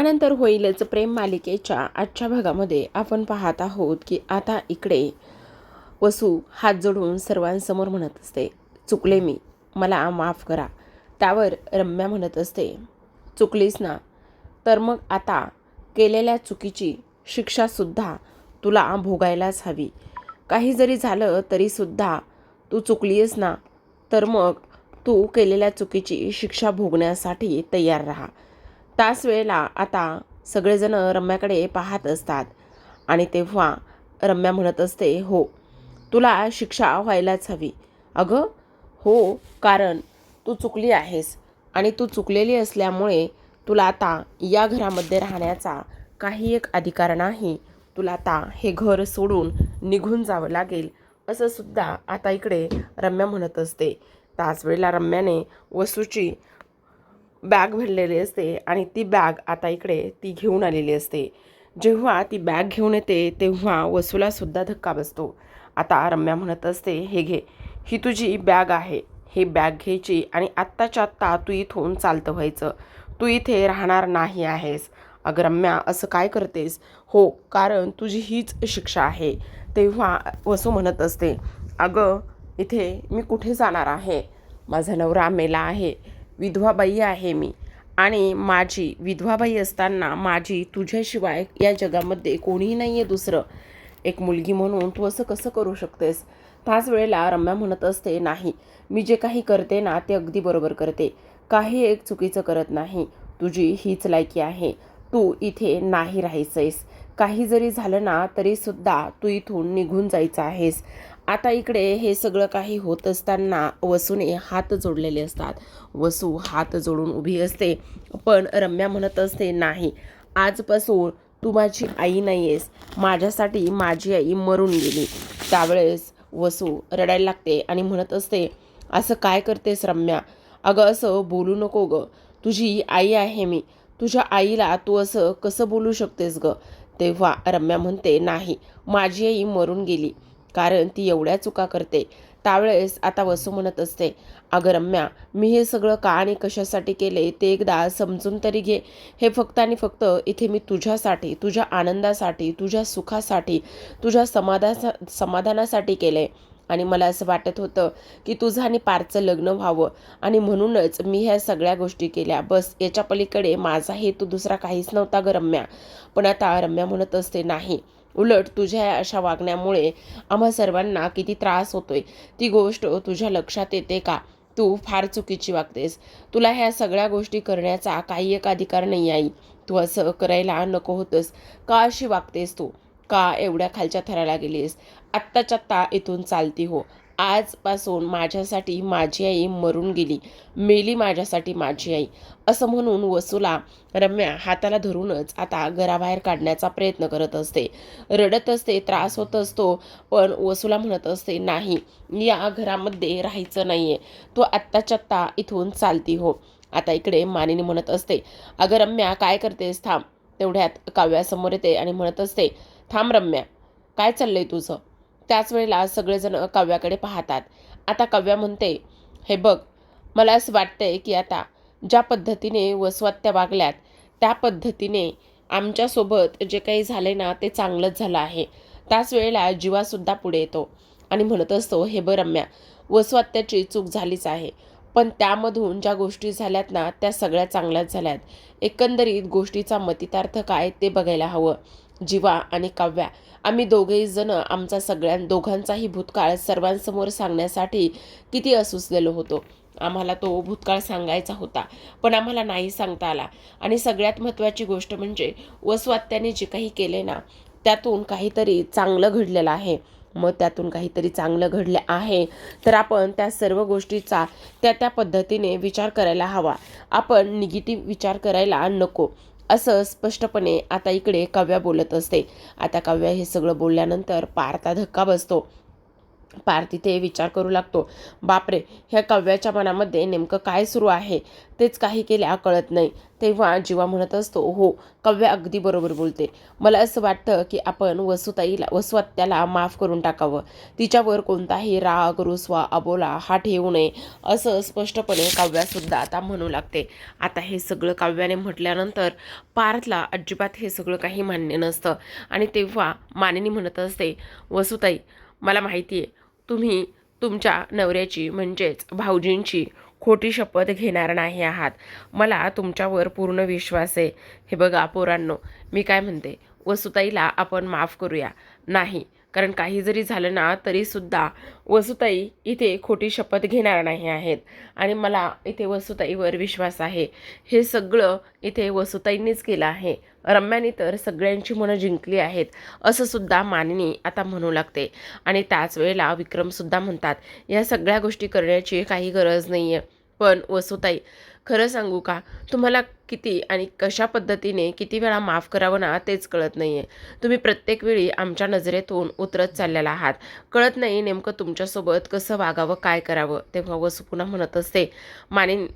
यानंतर होईलच प्रेम मालिकेच्या आजच्या भागामध्ये आपण पाहत आहोत की आता इकडे वसू हात जोडून सर्वांसमोर म्हणत असते, चुकले मी, मला माफ करा. त्यावर रम्या म्हणत असते, चुकलीस ना, तर मग आता केलेल्या चुकीची शिक्षासुद्धा तुला भोगायलाच हवी. काही जरी झालं तरीसुद्धा तू चुकलीस ना, तर मग तू केलेल्या चुकीची शिक्षा भोगण्यासाठी तयार राहा. त्याच वेळेला आता सगळेजण रम्याकडे पाहत असतात आणि तेव्हा रम्या म्हणत असते, हो, तुला शिक्षा व्हायलाच हवी. अगं हो, कारण तू चुकली आहेस आणि तू चुकलेली असल्यामुळे तुला आता या घरामध्ये राहण्याचा काही एक अधिकार नाही. तुला आता हे घर सोडून निघून जावं लागेल, असं सुद्धा आता इकडे रम्या म्हणत असते. त्याच वेळेला रम्याने वसूची बॅग भरलेली असते आणि ती बॅग आता इकडे ती घेऊन आलेली असते. जेव्हा ती बॅग घेऊन येते तेव्हा वसूला सुद्धा धक्का बसतो. आता रम्या म्हणत असते, हे घे, ही तुझी बॅग आहे, ही बॅग घ्यायची आणि आत्ताच्या आत्ता तू इथून चालतं व्हायचं, तू इथे राहणार नाही आहेस. अगं रम्या, असं काय करतेस? हो, कारण तुझी हीच शिक्षा आहे. तेव्हा वसू म्हणत असते, अगं इथे मी कुठे जाणार आहे? माझा नवरा मेला आहे, विधवाबाई आहे मी, आणि माझी विधवाबाई असताना माझी तुझ्याशिवाय या जगामध्ये कोणीही नाही आहे दुसरं. एक मुलगी म्हणून तू असं कसं करू शकतेस? त्याच वेळेला रम्या म्हणत असते, नाही, मी जे काही करते ना ते अगदी बरोबर करते, काही एक चुकीचं करत नाही. तुझी हीच लायकी आहे, तू इथे नाही राहायचंयस. काही जरी झालं ना तरीसुद्धा तू इथून निघून जायचं आहेस. आता इकडे हे सगळं काही होत असताना वसूने हात जोडलेले असतात. वसू हात जोडून उभी असते, पण रम्या म्हणत असते, नाही, आजपासून तू माझी आई नाही आहेस, माझ्यासाठी माझी आई मरून गेली. त्यावेळेस वसू रडायला लागते आणि म्हणत असते, असं काय करतेस रम्या? अगं असं बोलू नको गं, तुझी आई आहे मी, तुझ्या आईला तू असं कसं बोलू शकतेस गं? तेव्हा रम्या म्हणते, नाही, माझी आई मरून गेली, कारण ती एवढ्या चुका करते. त्यावेळेस आता वसू म्हणत असते, अगं रम्या, मी हे सगळं का आणि कशासाठी केले ते एकदा समजून तरी घे. हे फक्त आणि फक्त इथे मी तुझ्यासाठी, तुझ्या आनंदासाठी, तुझ्या सुखासाठी, तुझ्या समाधानासाठी केले. आणि मला असं वाटत होतं की तुझं आणि पारचं लग्न व्हावं, आणि म्हणूनच मी ह्या सगळ्या गोष्टी केल्या. बस, याच्या पलीकडे माझा हेतू दुसरा काहीच नव्हता गं रम्या. पण आता रम्या म्हणत असते, नाही, उलट तुझ्या अशा वागण्यामुळे आम्हा सर्वांना किती त्रास होतोय ती गोष्ट तुझ्या लक्षात येते का? तू फार चुकीची वागतेस. तुला ह्या सगळ्या गोष्टी करण्याचा काही एक अधिकार नाही आई. तू असं करायला नको होतंस. का अशी वागतेस तू? का एवढ्या खालच्या थराला गेलीस? आत्ताच्या आत्ता इथून चालती हो. आजपासून माझ्यासाठी माझी आई मरून गेली, मेली माझ्यासाठी माझी आई, असं म्हणून वसूला रम्या हाताला धरूनच आता घराबाहेर काढण्याचा प्रयत्न करत असते. रडत असते, त्रास होत असतो, पण वसूला म्हणत असते, नाही, या घरामध्ये राहायचं नाहीये, तू आत्ताच्या आत्ता इथून चालती हो. आता इकडे मानिनी म्हणत असते, अगं रम्या, काय करतेस? थांब. तेवढ्यात काव्यासमोर येते आणि म्हणत असते, थांब रम्या, काय चाललंय तुझं? त्याच वेळेला सगळेजण काव्याकडे पाहतात. आता काव्या म्हणते, हे बघ, मला असं वाटतंय की आता ज्या पद्धतीने वसवात्या वागल्यात त्या पद्धतीने आमच्यासोबत जे काही झाले ना ते चांगलंच झालं आहे. त्याच वेळेला जीवासुद्धा पुढे येतो आणि म्हणत असतो, हे बघ रम्या, वसवात्याची चूक झालीच आहे, पण त्यामधून ज्या गोष्टी झाल्यात ना त्या सगळ्या चांगल्याच झाल्यात. एकंदरीत गोष्टीचा मतितार्थ काय ते बघायला हवं. जीवा आणि काव्या, आम्ही दोघेही जण आमचा दोघांचाही भूतकाळ सर्वांसमोर सांगण्यासाठी किती असुसलेलो होतो. आम्हाला तो भूतकाळ सांगायचा होता, पण आम्हाला नाही सांगता आला. आणि सगळ्यात महत्त्वाची गोष्ट म्हणजे वसवात्याने जे काही केले ना त्यातून काहीतरी चांगलं घडलेलं आहे. मग त्यातून काहीतरी चांगलं घडले आहे तर आपण त्या सर्व गोष्टीचा त्या पद्धतीने विचार करायला हवा. आपण निगेटिव्ह विचार करायला नको, असं स्पष्टपणे आता इकडे काव्या बोलत असते. आता काव्या हे सगळं बोलल्यानंतर पारता धक्का बसतो पार्थ तिथे विचार करू लागतो, बापरे, ह्या काव्याच्या मनामध्ये नेमकं काय सुरू आहे तेच काही केल्या कळत नाही. तेव्हा जीवा म्हणत असतो, हो, काव्या अगदी बरोबर बोलते. मला असं वाटतं की आपण वसु आत्याला माफ करून टाकावं. तिच्यावर कोणताही राग, रुसवा, अबोला हा ठेवू नये, असं स्पष्टपणे काव्यासुद्धा आता म्हणू लागते. आता हे सगळं काव्याने म्हटल्यानंतर पार्थला अजिबात हे सगळं काही मान्य नसतं आणि तेव्हा मानिनी म्हणत असते, वसुताई, मला माहिती आहे तुम्ही तुमच्या नवऱ्याची म्हणजेच भाऊजींची खोटी शपथ घेणार नाही आहात. मला तुमच्यावर पूर्ण विश्वास आहे. हे बघा पोरांनो, मी काय म्हणते, वसुताईला आपण माफ करूया. नाही, कारण काही जरी झालं ना तरीसुद्धा वसुताई इथे खोटी शपथ घेणार नाही आहेत आणि मला इथे वसुताईवर विश्वास आहे. हे सगळं इथे वसुताईंनीच केलं आहे. रम्याने तर सगळ्यांची मनं जिंकली आहेत, असं सुद्धा मानिनी आता म्हणू लागते. आणि त्याच वेळेला विक्रमसुद्धा म्हणतात, या सगळ्या गोष्टी करण्याची काही गरज नाही आहे. पण वसुताई, खरं सांगू का, तुम्हाला किती आणि कशा पद्धतीने किती वेळा माफ करावं ना तेच कळत नाही आहे. तुम्ही प्रत्येक वेळी आमच्या नजरेतून उतरत चाललेला आहात. कळत नाही नेमकं तुमच्यासोबत कसं वागावं, काय करावं. तेव्हा वसू पुन्हा म्हणत असते, मानिनी,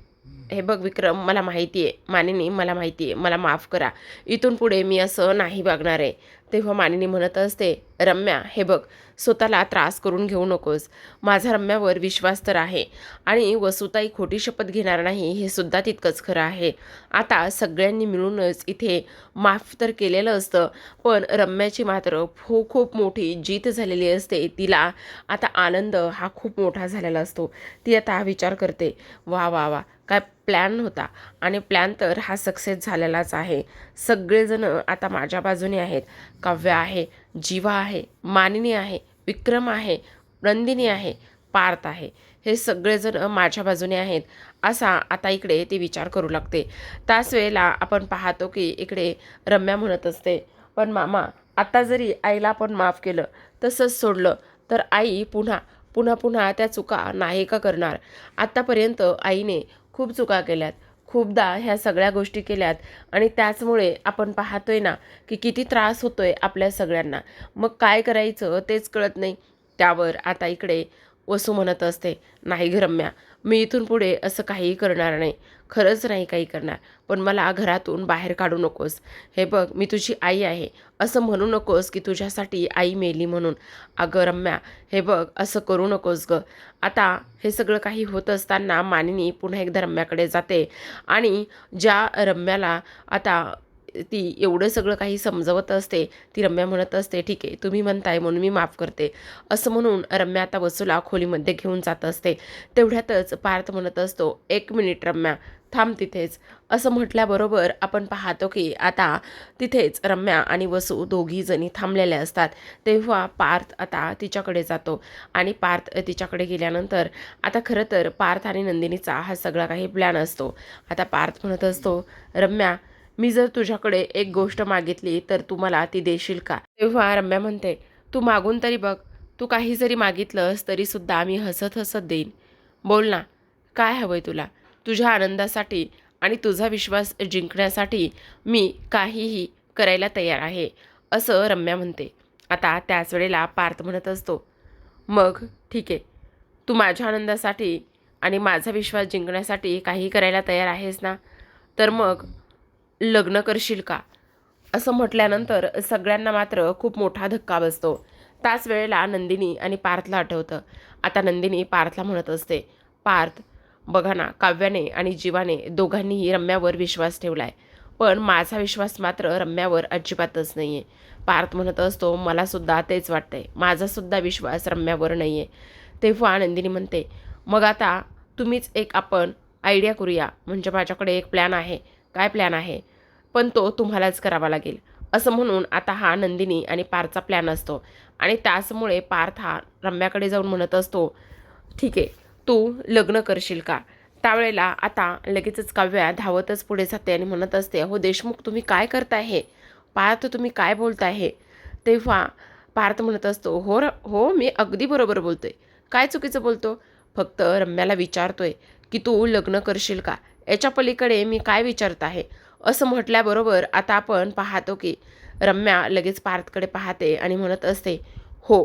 हे बघ विक्रम, मला माहिती आहे, मानिनी मला माहिती आहे, मला माफ करा. इथून पुढे मी असं नाही वागणार आहे. तेव्हा मानिनी म्हणत असते, रम्या, हे बघ, स्वतःला त्रास करून घेऊ नकोस. माझा रम्यावर विश्वास तर आहे आणि वसुताई खोटी शपथ घेणार नाही हे सुद्धा तितकंच खरं आहे. आता सगळ्यांनी मिळूनच इथे माफ तर केलेलं असतं, पण रम्याची मात्र खूप मोठी जीत झालेली असते. तिला आता आनंद हा खूप मोठा झालेला असतो. ती आता विचार करते, वा वा वा, काय प्लॅन होता आणि प्लॅन तर हा सक्सेस झालेलाच आहे. सगळेजण आता माझ्या बाजूने आहेत. काव्य आहे, जीवा आहे, मानिनी आहे, विक्रम आहे, नंदिनी आहे, पार्थ आहे, हे सगळेजण माझ्या बाजूने आहेत, असा आता इकडे ती विचार करू लागते. त्याच वेळेला आपण पाहतो की इकडे रम्या म्हणत असते, पण मामा, आता जरी आईला आपण माफ केलं, तसंच सोडलं तर आई पुन्हा पुन्हा पुन्हा त्या चुका नाही का करणार. आत्तापर्यंत आईने खूप चुका केल्यात, खूपदा ह्या सगळ्या गोष्टी केल्यात आणि त्याचमुळे आपण पाहतोय ना की किती त्रास होतोय आपल्या सगळ्यांना. मग काय करायचं तेच कळत नाही. त्यावर आता इकडे वसू म्हणत असते, नाही ग रम्या, मी इथून पुढे असं काहीही करणार नाही, खरंच नाही काही करणार. पण मला घरातून बाहेर काढू नकोस. हे बघ, मी तुझी आई आहे, असं म्हणू नकोस की तुझ्यासाठी आई मेली म्हणून. अगं रम्या, हे बघ, असं करू नकोस ग. आता हे सगळं काही होत असताना मानिनी पुन्हा एकदा रम्याकडे जाते आणि ज्या रम्याला आता ती एवढं सगळं काही समजवत असते, ती रम्या म्हणत असते, ठीक आहे, तुम्ही म्हणताय म्हणून मी माफ करते, असं म्हणून रम्या आता वसूला खोलीमध्ये घेऊन जात असते. तेवढ्यातच पार्थ म्हणत असतो, एक मिनिट रम्या, थांब तिथेच. असं म्हटल्याबरोबर आपण पाहतो की आता तिथेच रम्या आणि वसू दोघी जणी थांबलेल्या असतात. तेव्हा पार्थ आता तिच्याकडे जातो आणि पार्थ तिच्याकडे गेल्यानंतर आता खरं तर पार्थ आणि नंदिनीचा हा सगळा काही प्लॅन असतो. आता पार्थ म्हणत असतो, रम्या, मी जर तुझ्याकडे एक गोष्ट मागितली तर तू मला ती देशील का. तेव्हा रम्या म्हणते, तू मागून तरी बघ, तू काही जरी मागितलंस तरीसुद्धा मी हसत हसत देईन. बोल ना, काय हवंय तुला. तुझ्या आनंदासाठी आणि तुझा विश्वास जिंकण्यासाठी मी काहीही करायला तयार आहे, असं रम्या म्हणते. आता त्याच वेळेला पार्थ म्हणत असतो, मग ठीक आहे, तू माझ्या आनंदासाठी आणि माझा विश्वास जिंकण्यासाठी काही करायला तयार आहेस ना, तर मग लग्न करशील का. असं म्हटल्यानंतर सगळ्यांना मात्र खूप मोठा धक्का बसतो. त्याच वेळेला नंदिनी आणि पार्थला आठवतं. आता नंदिनी पार्थला म्हणत असते, पार्थ, बघा ना, काव्याने आणि जीवाने दोघांनीही रम्यावर विश्वास ठेवलाय, पण माझा विश्वास मात्र रम्यावर अजिबातच नाही आहे. पार्थ म्हणत असतो, मलासुद्धा तेच वाटतंय, माझासुद्धा विश्वास रम्यावर नाही आहे. तेव्हा नंदिनी म्हणते, मग आता तुम्हीच एक आपण आयडिया करूया, म्हणजे माझ्याकडे एक प्लॅन आहे. काय प्लॅन आहे, पण तो तुम्हालाच करावा लागेल. असं म्हणून आता हा नंदिनी आणि पार्थचा प्लॅन असतो आणि त्याचमुळे पार्थ हा रम्याकडे जाऊन म्हणत असतो, ठीक आहे, तू लग्न करशील का. त्यावेळेला आता लगेचच काव्या धावतच पुढे जाते आणि म्हणत असते, हो देशमुख, तुम्ही काय करताय हे. पार्थ, तुम्ही काय बोलताय हे. तेव्हा पार्थ म्हणत असतो, हो, मी अगदी बरोबर बोलतोय. काय चुकीचं बोलतो. फक्त रम्याला विचारतोय की तू लग्न करशील का. याच्या पलीकडे मी काय विचारत आहे. असं म्हटल्याबरोबर आता आपण पाहतो की रम्या लगेच पार्थकडे पाहते आणि म्हणत असते, हो,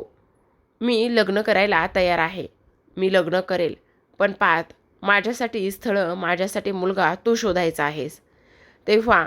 मी लग्न करायला तयार आहे. मी लग्न करेल. पण पार्थ, माझ्यासाठी स्थळं, माझ्यासाठी मुलगा तू शोधायचा आहेस. तेव्हा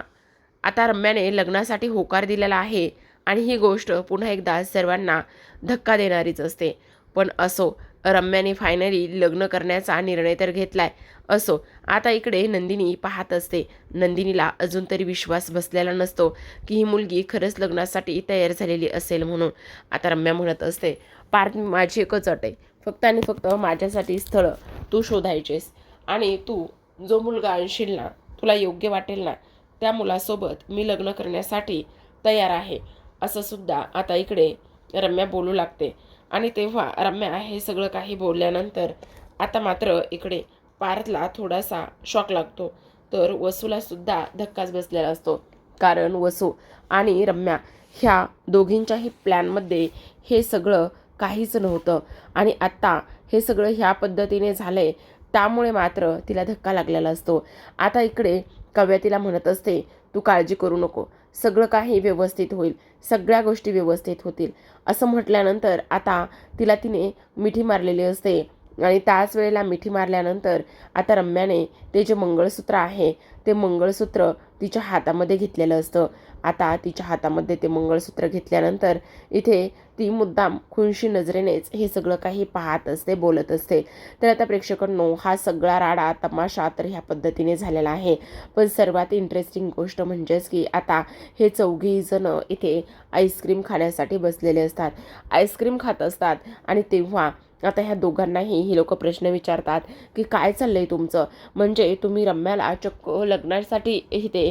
आता रम्याने लग्नासाठी होकार दिलेला आहे आणि ही गोष्ट पुन्हा एकदा सर्वांना धक्का देणारीच असते. पण असो, रम्याने फायनली लग्न करण्याचा निर्णय तर घेतलाय. असो, आता इकडे नंदिनी पाहत असते. नंदिनीला अजून तरी विश्वास बसलेला नसतो की ही मुलगी खरंच लग्नासाठी तयार झालेली असेल म्हणून. आता रम्या म्हणत असते, पार्थ, माझी एकच अट आहे, फक्त आणि फक्त माझ्यासाठी स्थळं तू शोधायचेस आणि तू जो मुलगा आणशील ना, तुला योग्य वाटेल ना, त्या मुलासोबत मी लग्न करण्यासाठी तयार आहे. असं सुद्धा आता इकडे रम्या बोलू लागते. आणि तेव्हा रम्या हे सगळं काही बोलल्यानंतर आता मात्र इकडे पार्थला थोडासा शॉक लागतो. तर वसूला सुद्धा धक्काच बसलेला असतो. कारण वसू आणि रम्या ह्या दोघींच्याही प्लॅनमध्ये हे सगळं काहीच नव्हतं आणि आत्ता हे सगळं ह्या पद्धतीने झालंय, त्यामुळे मात्र तिला धक्का लागलेला असतो. आता इकडे काव्या तिला म्हणत असते, तू काळजी करू नको, सगळं काही व्यवस्थित होईल, सगळ्या गोष्टी व्यवस्थित होतील. असं म्हटल्यानंतर आता तिने मिठी मारलेली असते आणि त्याच वेळेला मिठी मारल्यानंतर आता रम्याने ते जे मंगळसूत्र आहे ते मंगळसूत्र तिच्या हातामध्ये घेतलेलं असतं. आता तिच्या हातामध्ये ते मंगळसूत्र घेतल्यानंतर इथे ती मुद्दाम खुनशी नजरेनेच हे सगळं काही पाहत असते, बोलत असते. तर आता प्रेक्षकांनो, हा सगळा राडा तमाशा तर ह्या पद्धतीने झालेला आहे. पण सर्वात इंटरेस्टिंग गोष्ट म्हणजेच की आता हे चौघी जण इथे आईस्क्रीम खाण्यासाठी बसलेले असतात. आईस्क्रीम खात असतात आणि तेव्हा आता ह्या दोघांनाही ही लोक प्रश्न विचारतात की काय चाललंय तुमचं, म्हणजे तुम्ही रम्याला चक्क लग्नासाठी इथे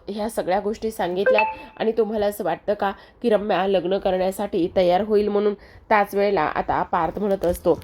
ह्या सगळ्या गोष्टी सांगितल्यात आणि तुम्हाला असं वाटतं का की रम्या लग्न करण्यासाठी तयार होईल म्हणून. त्याच वेळेला आता पार्थ म्हणत असतो,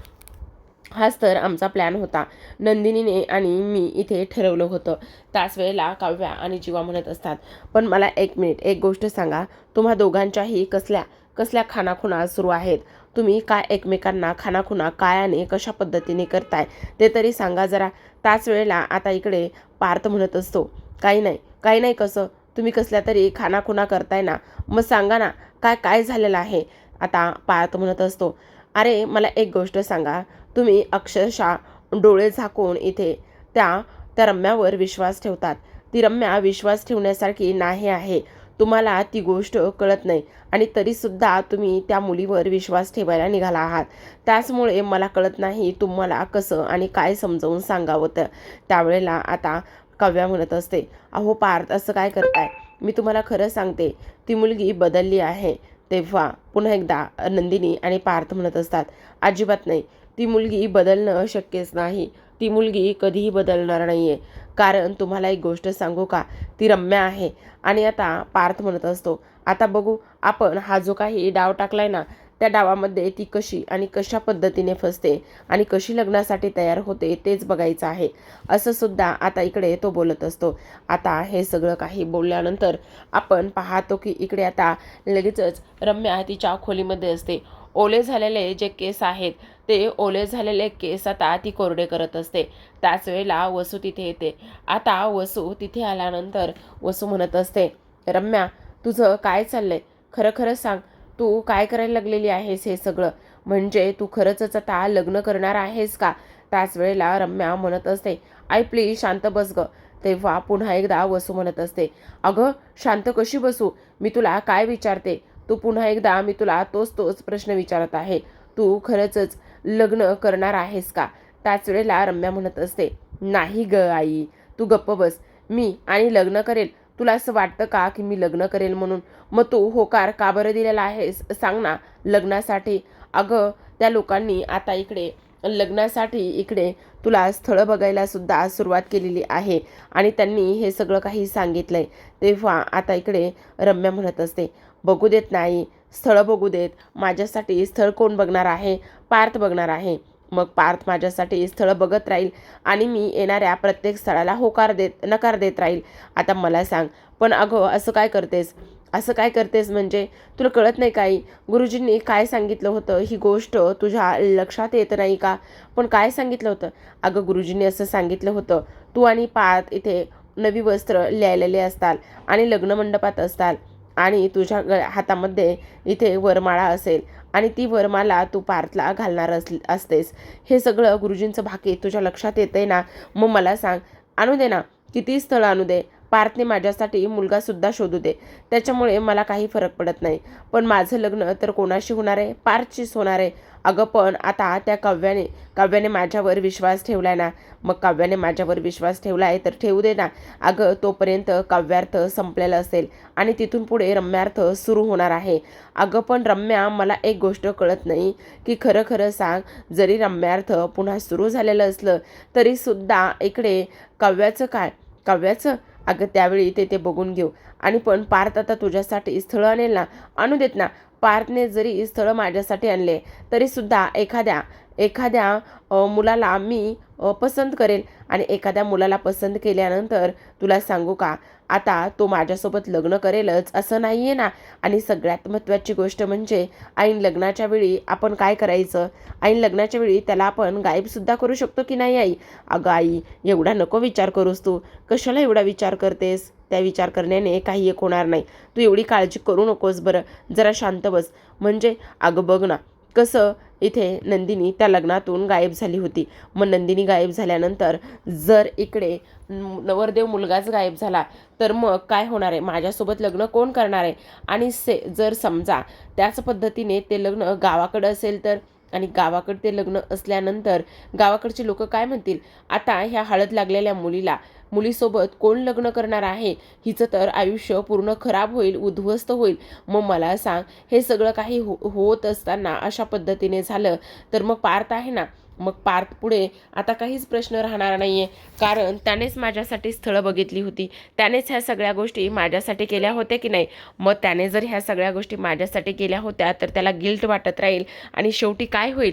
हाच तर आमचा प्लॅन होता, नंदिनीने आणि मी इथे ठरवलं होतं. त्याच वेळेला काव्या आणि जीवा म्हणत असतात, पण मला एक मिनिट, एक गोष्ट सांगा, तुम्हा दोघांच्याही कसल्या कसल्या खानाखुणा सुरू आहेत, तुम्ही काय एकमेकांना खानाखुणा काय आणि कशा पद्धतीने करताय ते तरी सांगा जरा. त्याच वेळेला आता इकडे पार्थ म्हणत असतो, काही नाही, काही नाही, कसं तुम्ही कसल्या तरी खानाखुणा करताय ना, मग सांगा ना काय काय झालेलं आहे. आता पार्थ म्हणत असतो, अरे मला एक गोष्ट सांगा, तुम्ही अक्षरशः डोळे झाकून इथे त्या त्या रम्यावर विश्वास ठेवतात. ती रम्या विश्वास ठेवण्यासारखी नाही आहे. तुम्हाला ती गोष्ट कळत नाही आणि तरीसुद्धा तुम्ही त्या मुलीवर विश्वास ठेवायला निघाला आहात. त्याचमुळे मला कळत नाही तुम्हाला कसं आणि काय समजावून सांगावं. तर त्यावेळेला आता काव्या म्हणत असते, अहो पार्थ, असं काय करताय, मी तुम्हाला खरं सांगते, ती मुलगी बदलली आहे. तेव्हा पुन्हा एकदा नंदिनी आणि पार्थ म्हणत असतात, अजिबात नाही, ती मुलगी बदलणं शक्यच नाही, ती मुलगी कधीही बदलणार नाही आहे. कारण तुम्हाला एक गोष्ट सांगू का, ती रम्या आहे. आणि आता पार्थ म्हणत असतो, आता बघू आपण हा जो काही डाव टाकलाय ना, त्या डावामध्ये ती कशी आणि कशा पद्धतीने फसते आणि कशी लग्नासाठी तयार होते तेच बघायचं आहे. असं सुद्धा आता इकडे तो बोलत असतो. आता हे सगळं काही बोलल्यानंतर आपण पाहतो की इकडे आता लगेचच रम्या तिच्या खोलीमध्ये असते. ओले झालेले जे केस आहेत ते ओले झालेले केस आता ती कोरडे करत असते. त्याच वेळेला वसू तिथे येते. आता वसू तिथे आल्यानंतर वसू म्हणत असते, रम्या, तुझं काय चाललंय, खरं खरं सांग, तू काय करायला लागलेली आहेस हे सगळं, म्हणजे तू खरंच आता लग्न करणार आहेस का. त्याच वेळेला रम्या म्हणत असते, आई प्लीज शांत बस ग. तेव्हा पुन्हा एकदा वसू म्हणत असते, अगं शांत कशी बसू, मी तुला काय विचारते, तू पुन्हा एकदा मी तुला तोच प्रश्न विचारत आहे, तू खरंच लग्न करणार आहेस का. त्याच वेळेला रम्या म्हणत असते, नाही ग आई, तू गप्प बस, मी आणि लग्न करेल, तुला असं वाटतं का की मी लग्न करेल म्हणून, मग तू होकार का बरं दिलेला आहेस सांग ना लग्नासाठी. अगं त्या लोकांनी आता इकडे लग्नासाठी इकडे तुला स्थळं बघायला सुद्धा सुरुवात केलेली आहे आणि त्यांनी हे सगळं काही सांगितलंय. तेव्हा आता इकडे रम्या म्हणत असते, बघू देत नाही, स्थळं बघू देत, माझ्यासाठी स्थळ कोण बघणार आहे, पार्थ बघणार आहे. मग पार्थ माझ्यासाठी स्थळं बघत राहील आणि मी येणाऱ्या प्रत्येक स्थळाला नकार देत राहील. आता मला सांग, पण अगं असं काय करतेस, असं काय करतेस म्हणजे तुला कळत नाही काही, गुरुजींनी काय सांगितलं होतं ही गोष्ट तुझ्या लक्षात येत नाही का. पण काय सांगितलं होतं, अगं गुरुजींनी असं सांगितलं होतं, तू आणि पार्थ इथे नवी वस्त्र लिहिलेले असतात आणि लग्न मंडपात असतात आणि तुझ्या हातामध्ये इथे वरमाळा असेल आणि ती वरमाला तू पार्थला घालणार असतेस. हे सगळं गुरुजींचं भाकीत तुझ्या लक्षात येतंय ना? मग मला सांग, आणू दे ना, किती स्थळं आणू दे, पार्थने माझ्यासाठी मुलगासुद्धा शोधू दे, त्याच्यामुळे मला काही फरक पडत नाही. पण माझं लग्न तर कोणाशी होणार आहे? पार्थशीच होणार आहे. अगं पण आता त्या काव्याने माझ्यावर विश्वास ठेवलाय ना. मग काव्याने माझ्यावर विश्वास ठेवलाय तर ठेवू दे ना. अगं तोपर्यंत काव्यार्थ संपलेला असेल आणि तिथून पुढे रम्यार्थ सुरू होणार आहे. अगं पण रम्या, मला एक गोष्ट कळत नाही की खरं खरं सांग, जरी रम्यार्थ पुन्हा सुरू झालेलं असलं तरीसुद्धा इकडे काव्याचं काय? काव्याचं अगं त्यावेळी ते बघून घेऊ. आणि पण पार्थ आता तुझ्यासाठी स्थळं आणेल ना, आणू देत ना. पार्थने जरी स्थळं माझ्यासाठी आणले तरीसुद्धा एखाद्या मुलाला मी पसंत करेल आणि एखाद्या मुलाला पसंत केल्यानंतर तुला सांगू का, आता तो माझ्यासोबत लग्न करेलच असं नाही आहे ना. आणि सगळ्यात महत्त्वाची गोष्ट म्हणजे ऐन लग्नाच्या वेळी आपण काय करायचं? ऐन लग्नाच्या वेळी त्याला आपण गायबसुद्धा करू शकतो की नाही आई? अगं आई, एवढा नको विचार करूस तू. कशाला एवढा विचार करतेस? त्या विचार करण्याने काही एक होणार नाही. तू एवढी काळजी करू नकोस बरं, जरा शांत बस. म्हणजे अगं बघ ना, कसं इथे नंदिनी त्या लग्नातून गायब झाली होती. मग नंदिनी गायब झाल्यानंतर जर इकडे नवरदेव मुलगाच गायब झाला तर मग काय होणार आहे? माझ्यासोबत लग्न कोण करणार आहे? आणि जर समजा त्याच पद्धतीने ते लग्न गावाकडं असेल तर, आणि गावाकडे ते लग्न असल्यानंतर गावाकडचे लोक काय म्हणतील? आता ह्या हळद लागलेल्या मुलीसोबत कोण लग्न करणार आहे? हिचं तर आयुष्य पूर्ण खराब होईल, उद्ध्वस्त होईल. मग मला सांग, हे सगळं काही होत असताना अशा पद्धतीने झालं तर मग पार्थ आहे ना, मग पार्थ पुढे आता काहीच प्रश्न राहणार नाही आहे. कारण त्यानेच माझ्यासाठी स्थळं बघितली होती, त्यानेच ह्या सगळ्या गोष्टी माझ्यासाठी केल्या होत्या की नाही? मग त्याने जर ह्या सगळ्या गोष्टी माझ्यासाठी केल्या होत्या तर त्याला गिल्ट वाटत राहील आणि शेवटी काय होईल?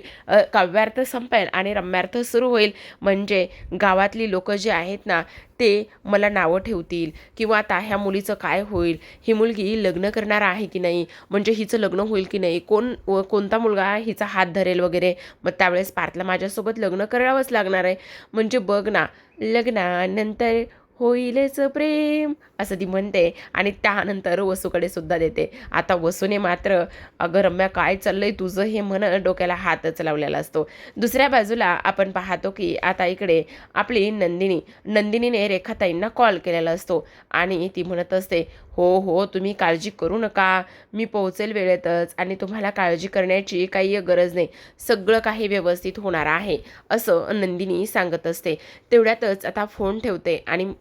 काव्यार्थ संपेल आणि रम्यार्थ सुरू होईल. म्हणजे गावातली लोक जे आहेत ना, ते मला नावं ठेवतील किंवा आता ह्या मुलीचं काय होईल? ही मुलगी लग्न करणार आहे की नाही? म्हणजे हिचं लग्न होईल की नाही? कोणता मुलगा हिचा हात धरेल वगैरे? मग त्यावेळेस पार्थला माझ्यासोबत लग्न करावंच लागणार आहे. म्हणजे बघ ना, लग्नानंतर होईलच प्रेम असं ती म्हणते आणि त्यानंतर वसूकडे सुद्धा देते. आता वसूने मात्र, अगं रम्या काय चाललंय तुझं हे म्हणत डोक्याला हातच लावलेला असतो. दुसऱ्या बाजूला आपण पाहतो की आता इकडे आपली नंदिनीने रेखाताईंना कॉल केलेला असतो आणि ती म्हणत असते, हो तुम्ही काळजी करू नका, मी पोहोचेल वेळेतच आणि तुम्हाला काळजी करण्याची काही गरज नाही, सगळं काही व्यवस्थित होणार आहे असं नंदिनी सांगत असते. तेवढ्यातच आता फोन ठेवते आणि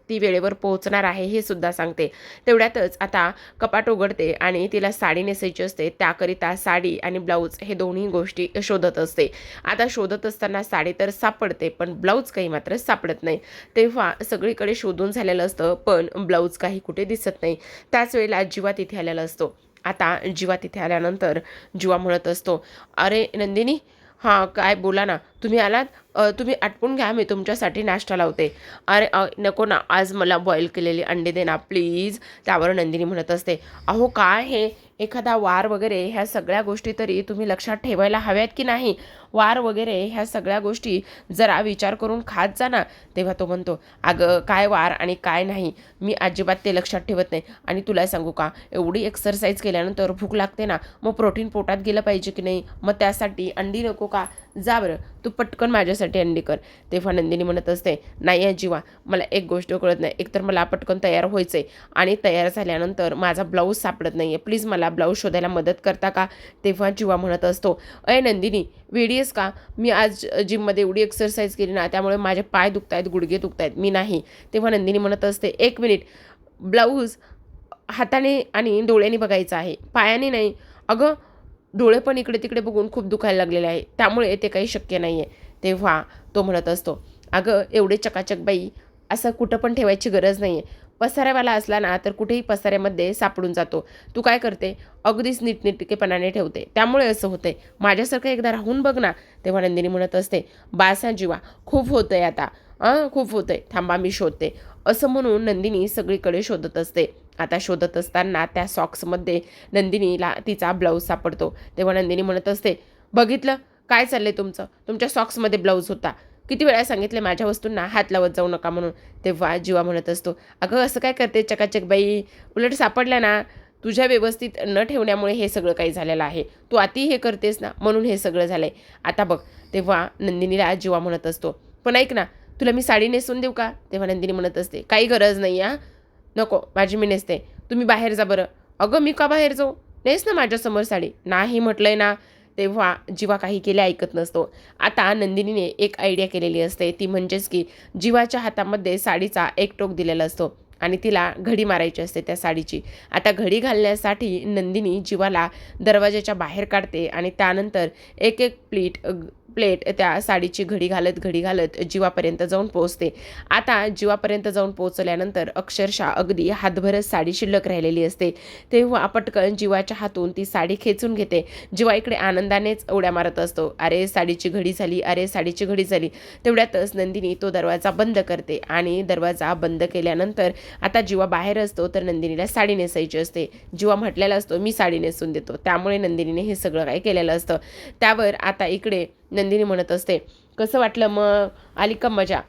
ती वेळेवर पोहोचणार आहे हे सुद्धा सांगते. तेवढ्यातच आता कपाट उघडते आणि तिला साडी नेसायची असते. त्याकरिता साडी आणि ब्लाऊज हे दोन्ही गोष्टी शोधत असते. आता शोधत असताना साडी तर सापडते पण ब्लाऊज काही मात्र सापडत नाही. तेव्हा सगळीकडे शोधून झालेलं असतं पण ब्लाऊज काही कुठे दिसत नाही. त्याच वेळेला जीवा तिथे आलेला असतो. आता जीवा तिथे आल्यानंतर जीवा म्हणत असतो, अरे नंदिनी, हां काय बोला ना, तुम्ही आलात? तुम्ही आटपून घ्या, मी तुमच्यासाठी नाश्ता लावते. अरे नको ना, आज मला बॉईल केलेली अंडे दे ना प्लीज. त्यावर नंदिनी म्हणत असते, अहो काय हे, एखादा वार वगैरे ह्या सगळ्या गोष्टी तरी तुम्ही लक्षात ठेवायला हव्यात की नाही? वार वगैरे ह्या सगळ्या गोष्टी जरा विचार करून खात जा ना. तेव्हा तो म्हणतो, अगं काय वार आणि काय नाही, मी अजिबात ते लक्षात ठेवत नाही. आणि तुला सांगू का, एवढी एक्सरसाइज केल्यानंतर भूक लागते ना, मग प्रोटीन पोटात गेलं पाहिजे की नाही? मग त्यासाठी अंडी नको का? जा बरं, तू पटकन माझ्यासाठी अंडी कर. तेव्हा नंदिनी म्हणत असते, नाही अजिवा, मला एक गोष्ट कळत नाही. एकतर मला पटकन तयार व्हायचं आहे आणि तयार झाल्यानंतर माझा ब्लाऊज सापडत नाही आहे, प्लीज मला ब्लाऊज शोधायला मदत करता का? तेव्हा जीवा म्हणत असतो, अय नंदिनी, वेडी आहेस का? मी आज जिममध्ये एवढी एक्सरसाइज केली ना, त्यामुळे माझे पाय दुखत आहेत, गुडघे दुखत आहेत, मी नाही. तेव्हा नंदिनी म्हणत असते, एक मिनिट, ब्लाऊज हाताने आणि डोळ्याने बघायचं आहे, पायाने नाही. अगं डोळे पण इकडे तिकडे बघून खूप दुखायला लागलेले आहे, त्यामुळे ते काही शक्य नाही आहे. तेव्हा तो म्हणत असतो, अगं एवढे चकाचक बाई असं कुठं पण ठेवायची गरज नाही आहे. पसाऱ्यावाला असला ना तर कुठेही पसाऱ्यामध्ये सापडून जातो. तू काय करते? अगदीच नीटनेटकेपणाने ठेवते, त्यामुळे असं होतंय. माझ्यासारखं एकदा राहून बघ ना. तेव्हा नंदिनी म्हणत असते, बासा जीवा, खूप होतंय आता, खूप होतंय, थांबा मी शोधते. असं म्हणून नंदिनी सगळीकडे शोधत असते. आता शोधत असताना त्या सॉक्समध्ये नंदिनीला तिचा ब्लाऊज सापडतो. तेव्हा नंदिनी म्हणत असते, बघितलं काय चाललंय तुमचं? तुमच्या सॉक्समध्ये ब्लाऊज होता. किती वेळा सांगितले माझ्या वस्तूंना हात लावत जाऊ नका म्हणून. तेव्हा जीवा म्हणत असतो, अगं असं काय करते चकाचक बाई, उलट सापडल्या ना, तुझ्या व्यवस्थित न ठेवण्यामुळे हे सगळं काही झालेलं आहे. तू अति हे करतेस ना म्हणून हे सगळं झालंय. आता बघ. तेव्हा नंदिनीला जीवा म्हणत असतो, पण ऐक ना, तुला मी साडी नेसून देऊ का? तेव्हा नंदिनी म्हणत असते, काही गरज नाही हा, नको, माझी मी नेसते, तुम्ही बाहेर जा बरं. अगं मी का बाहेर जाऊ, नेस ना माझ्यासमोर साडी. नाही म्हटलंय ना. तेव्हा जीवा काही केले ऐकत नसतो. आता नंदिनीने एक आयडिया केलेली असते, ती म्हणजेच की जीवाच्या हातामध्ये साडीचा एक टोक दिलेला असतो आणि तिला घडी मारायची असते त्या साडीची. आता घडी घालण्यासाठी नंदिनी जीवाला दरवाजाच्या बाहेर काढते आणि त्यानंतर एक एक प्लेट त्या साडीची घडी घालत जीवापर्यंत जाऊन पोहोचते. आता जीवापर्यंत जाऊन पोहोचल्यानंतर अक्षरशः अगदी हातभरच साडी शिल्लक राहिलेली असते. तेव्हा पटकन जीवाच्या हातून ती साडी खेचून घेते. जीवा इकडे आनंदानेच उड्या मारत असतो, अरे साडीची घडी झाली, अरे साडीची घडी झाली. तेवढ्यातच नंदिनी तो दरवाजा बंद करते आणि दरवाजा बंद केल्यानंतर आता जीवा बाहेर असतो, तर नंदिनीला साडी नेसायची असते. जीवा म्हटलेला असतो, मी साडी नेसून देतो, त्यामुळे नंदिनीने हे सगळं काही केलेलं असतं. त्यावर आता इकडे नंदिनी म्हणत असते, कसं वाटलं मग, आली का मजा?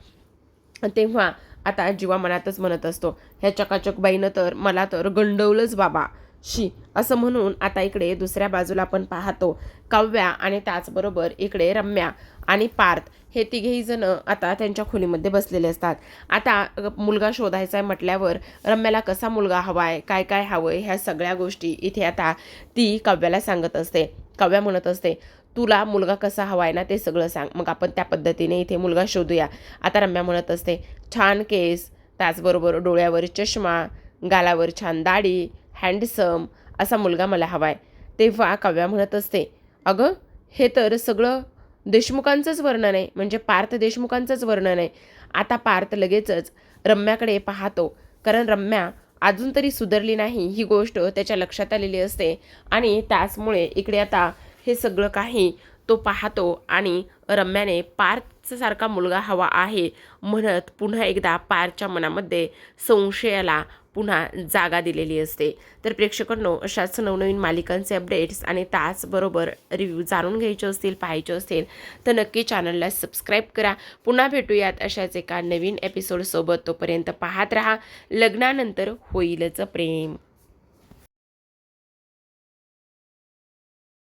तेव्हा आता जीवा मनातच म्हणत असतो, ह्या चकाचक बाईनं तर मला तर गंडवलंच बाबा, शी, असं म्हणून आता इकडे दुसऱ्या बाजूला आपण पाहतो काव्या आणि त्याचबरोबर इकडे रम्या आणि पार्थ हे तिघेही जण आता त्यांच्या खोलीमध्ये बसलेले असतात. आता मुलगा शोधायचा आहे म्हटल्यावर रम्याला कसा मुलगा हवाय, काय काय हवंय, ह्या सगळ्या गोष्टी इथे आता ती काव्याला सांगत असते. काव्या म्हणत असते, तुला मुलगा कसा हवाय ना ते सगळं सांग, मग आपण त्या पद्धतीने इथे मुलगा शोधूया. आता रम्या म्हणत असते, छान केस, त्याचबरोबर डोळ्यावर चष्मा, गालावर छान दाढी, हँडसम असा मुलगा मला हवाय. तेव्हा काव्या म्हणत असते, अगं हे तर सगळं देशमुखांचंच वर्णन आहे, म्हणजे पार्थ देशमुखांचंच वर्णन आहे. आता पार्थ लगेचच रम्याकडे पाहतो, कारण रम्या अजून तरी सुधारली नाही ही गोष्ट त्याच्या लक्षात आलेली असते आणि त्याचमुळे इकडे आता हे सगळं काही तो पाहतो आणि रम्याने पार्थसारखा मुलगा हवा आहे म्हणत पुन्हा एकदा पार्थच्या मनामध्ये संशयाला पुन्हा जागा दिलेली असते. तर प्रेक्षकांनो, अशाच नवनवीन मालिकांचे अपडेट्स आणि त्याचबरोबर रिव्ह्यू जाणून घ्यायचे असतील, पाहायचे असतील तर नक्की चॅनलला सबस्क्राईब करा. पुन्हा भेटूयात अशाच एका नवीन एपिसोडसोबत. तोपर्यंत पाहत रहा लग्नानंतर होईलच प्रेम.